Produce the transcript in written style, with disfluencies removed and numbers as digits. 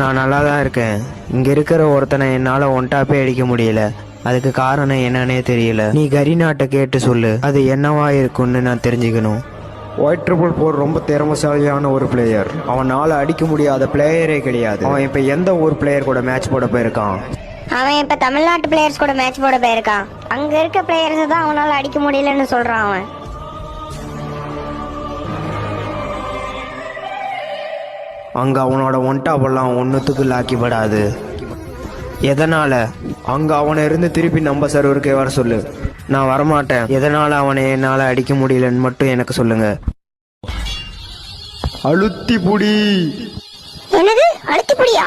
நான் நல்லா தான் இருக்கேன். இங்கே இருக்கிற ஒருத்தனை என்னால் ஒன்டாப்பே அடிக்க முடியல. அதுக்கு காரணம் என்னன்னே தெரியல. நீ கரீனாட்ட கேட்டு சொல்லு, அது என்னவா இருக்குன்னு நான் தெரிஞ்சுக்கணும். ஒயிட் ட்ரிபிள் போர் ரொம்ப திறமைசாலியான ஒரு பிளேயர். அவனால் அடிக்க முடியாத பிளேயரே கிடையாது. அவன் இப்போ எந்த ஒரு பிளேயர் கூட மேட்ச் போட போயிருக்கான்? அவன் இப்ப தமிழ்நாட்டு பிளேயர்ஸ் கூட மேட்ச் போட போயிருக்கான். அங்க இருக்க பிளேயர்ஸ் தான் அவனால அடிக்க முடியலன்னு சொல்றான் அவன். அங்க அவனோட ஒன்டாப்பெல்லாம் ஒன்றுத்துக்கு லாக்கிப்படாது. எதனால? அங்க அவனை இருந்து திருப்பி நம்ம சர்வருக்கே வர சொல்லு. நான் வரமாட்டேன். எதனால அவனை என்னால் அடிக்க முடியலன்னு மட்டும் எனக்கு சொல்லுங்க. அழுத்தி புடி. என்னது அழுத்தி புடியா?